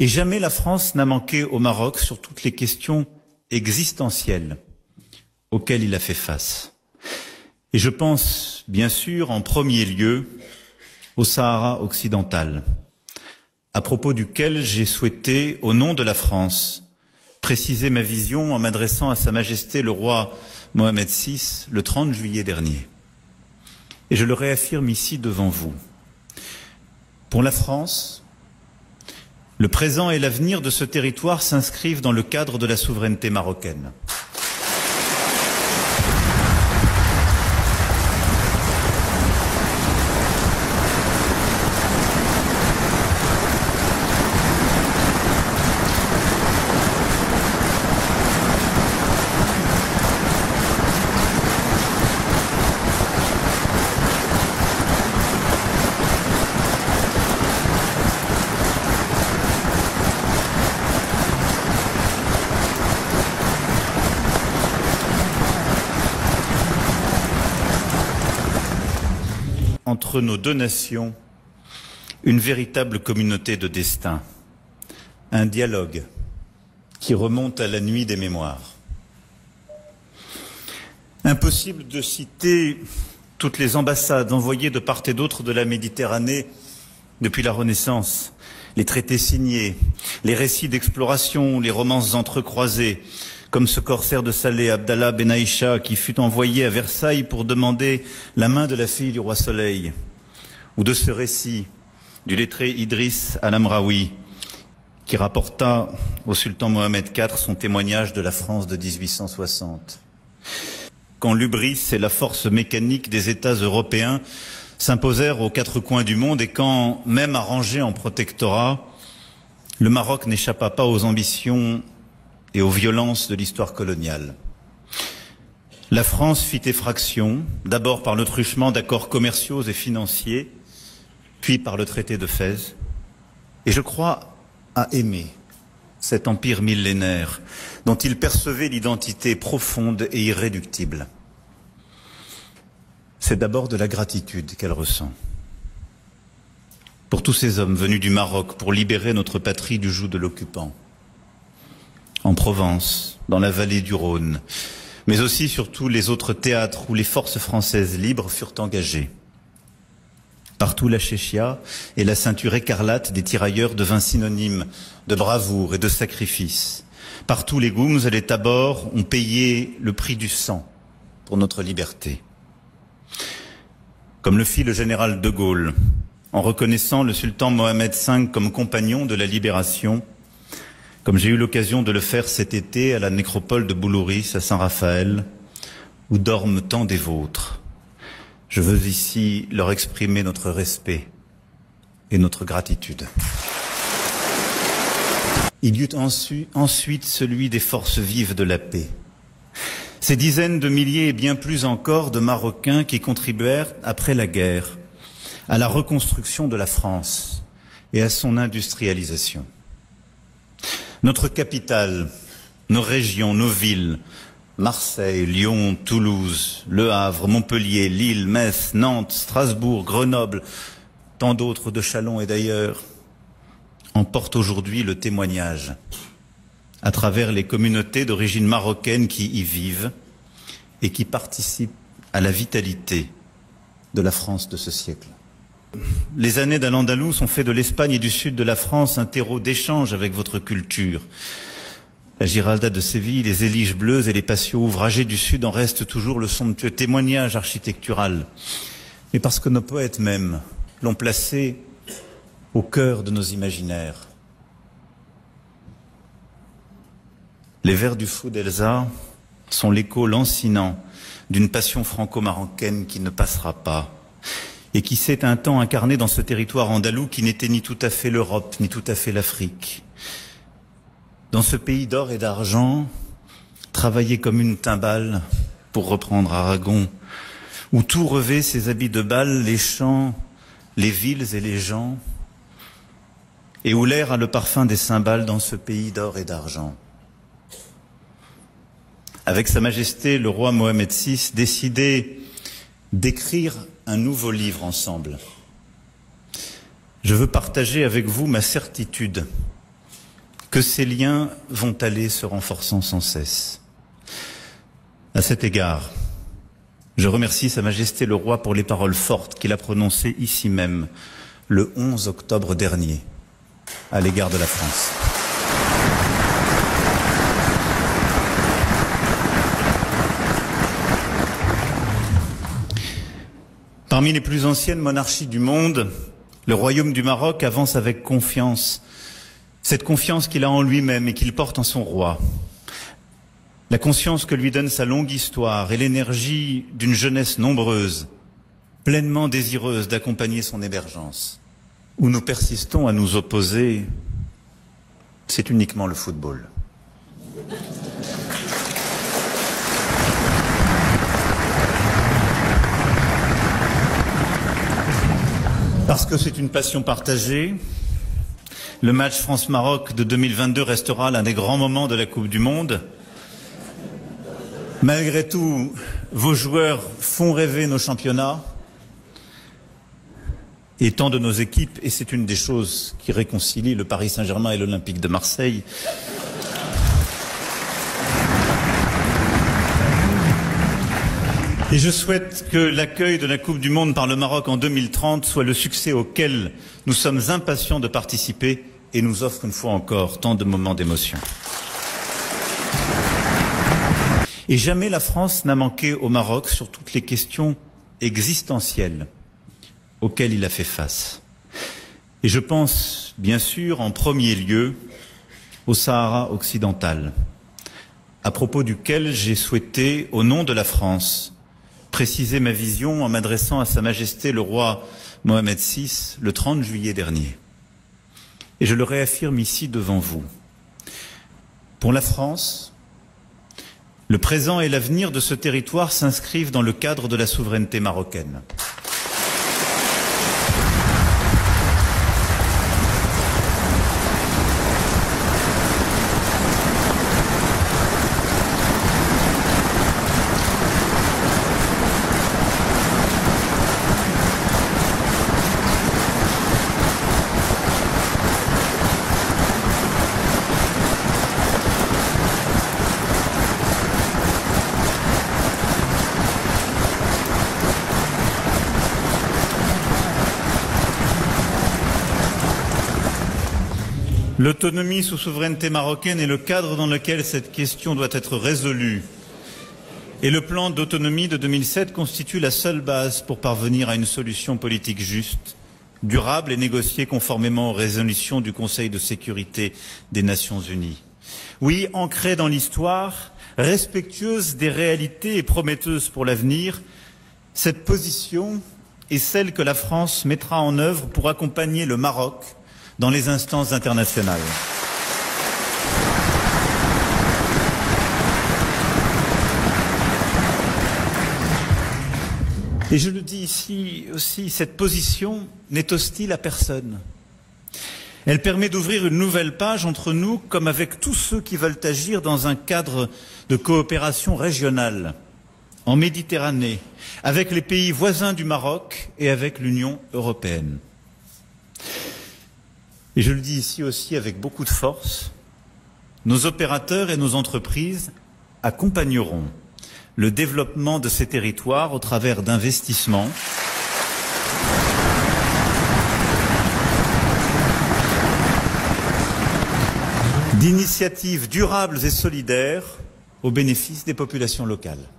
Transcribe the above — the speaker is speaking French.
Et jamais la France n'a manqué au Maroc sur toutes les questions existentielles auxquelles il a fait face. Et je pense, bien sûr, en premier lieu, au Sahara occidental, à propos duquel j'ai souhaité, au nom de la France, préciser ma vision en m'adressant à Sa Majesté le roi Mohamed VI le 30 juillet dernier. Et je le réaffirme ici devant vous. Pour la France, le présent et l'avenir de ce territoire s'inscrivent dans le cadre de la souveraineté marocaine. Entre nos deux nations, une véritable communauté de destin, un dialogue qui remonte à la nuit des mémoires. Impossible de citer toutes les ambassades envoyées de part et d'autre de la Méditerranée depuis la Renaissance, les traités signés, les récits d'exploration, les romances entrecroisées, comme ce corsaire de Salé, Abdallah Ben Aïcha, qui fut envoyé à Versailles pour demander la main de la fille du roi Soleil, ou de ce récit du lettré Idriss Al-Amraoui, qui rapporta au sultan Mohamed IV son témoignage de la France de 1860. Quand l'hubris et la force mécanique des États européens s'imposèrent aux quatre coins du monde et quand, même arrangé en protectorat, le Maroc n'échappa pas aux ambitions et aux violences de l'histoire coloniale. La France fit effraction, d'abord par le truchement d'accords commerciaux et financiers, puis par le traité de Fès, et je crois à aimer cet empire millénaire dont il percevait l'identité profonde et irréductible. C'est d'abord de la gratitude qu'elle ressent pour tous ces hommes venus du Maroc pour libérer notre patrie du joug de l'occupant. En Provence, dans la vallée du Rhône, mais aussi sur tous les autres théâtres où les forces françaises libres furent engagées. Partout la chéchia et la ceinture écarlate des tirailleurs devint synonyme de bravoure et de sacrifice. Partout les goums et les tabors ont payé le prix du sang pour notre liberté. Comme le fit le général de Gaulle, en reconnaissant le sultan Mohamed V comme compagnon de la libération, comme j'ai eu l'occasion de le faire cet été à la nécropole de Boulouris à Saint-Raphaël, où dorment tant des vôtres. Je veux ici leur exprimer notre respect et notre gratitude. Il y eut ensuite celui des forces vives de la paix. Ces dizaines de milliers et bien plus encore de Marocains qui contribuèrent, après la guerre, à la reconstruction de la France et à son industrialisation. Notre capitale, nos régions, nos villes, Marseille, Lyon, Toulouse, Le Havre, Montpellier, Lille, Metz, Nantes, Strasbourg, Grenoble, tant d'autres de Châlons et d'ailleurs, en portent aujourd'hui le témoignage à travers les communautés d'origine marocaine qui y vivent et qui participent à la vitalité de la France de ce siècle. Les années d'Al-Andalus ont fait de l'Espagne et du sud de la France un terreau d'échange avec votre culture. La Giralda de Séville, les éliges bleues et les patios ouvragés du sud en restent toujours le somptueux témoignage architectural. Mais parce que nos poètes même l'ont placé au cœur de nos imaginaires. Les vers du fou d'Elsa sont l'écho lancinant d'une passion franco-marocaine qui ne passera pas et qui s'est un temps incarnée dans ce territoire andalou qui n'était ni tout à fait l'Europe, ni tout à fait l'Afrique. Dans ce pays d'or et d'argent, travaillé comme une timbale, pour reprendre Aragon, où tout revêt ses habits de bal, les champs, les villes et les gens, et où l'air a le parfum des cymbales dans ce pays d'or et d'argent. Avec Sa Majesté le roi Mohamed VI, décidé d'écrire un nouveau livre ensemble. Je veux partager avec vous ma certitude que ces liens vont aller se renforçant sans cesse. À cet égard, je remercie Sa Majesté le Roi pour les paroles fortes qu'il a prononcées ici même le 11 octobre dernier à l'égard de la France. Parmi les plus anciennes monarchies du monde, le Royaume du Maroc avance avec confiance, cette confiance qu'il a en lui-même et qu'il porte en son roi. La conscience que lui donne sa longue histoire et l'énergie d'une jeunesse nombreuse, pleinement désireuse d'accompagner son émergence. Où nous persistons à nous opposer, c'est uniquement le football. Parce que c'est une passion partagée, le match France-Maroc de 2022 restera l'un des grands moments de la Coupe du Monde. Malgré tout, vos joueurs font rêver nos championnats et tant de nos équipes, et c'est une des choses qui réconcilie le Paris Saint-Germain et l'Olympique de Marseille. Et je souhaite que l'accueil de la Coupe du Monde par le Maroc en 2030 soit le succès auquel nous sommes impatients de participer et nous offre une fois encore tant de moments d'émotion. Et jamais la France n'a manqué au Maroc sur toutes les questions existentielles auxquelles il a fait face. Et je pense, bien sûr, en premier lieu, au Sahara occidental, à propos duquel j'ai souhaité, au nom de la France, préciser ma vision en m'adressant à Sa Majesté le roi Mohamed VI le 30 juillet dernier. Et je le réaffirme ici devant vous. Pour la France, le présent et l'avenir de ce territoire s'inscrivent dans le cadre de la souveraineté marocaine. L'autonomie sous souveraineté marocaine est le cadre dans lequel cette question doit être résolue. Et le plan d'autonomie de 2007 constitue la seule base pour parvenir à une solution politique juste, durable et négociée conformément aux résolutions du Conseil de sécurité des Nations Unies. Oui, ancrée dans l'histoire, respectueuse des réalités et prometteuse pour l'avenir, cette position est celle que la France mettra en œuvre pour accompagner le Maroc dans les instances internationales. Et je le dis ici aussi, cette position n'est hostile à personne. Elle permet d'ouvrir une nouvelle page entre nous, comme avec tous ceux qui veulent agir dans un cadre de coopération régionale, en Méditerranée, avec les pays voisins du Maroc et avec l'Union européenne. Et je le dis ici aussi avec beaucoup de force, nos opérateurs et nos entreprises accompagneront le développement de ces territoires au travers d'investissements, d'initiatives durables et solidaires au bénéfice des populations locales.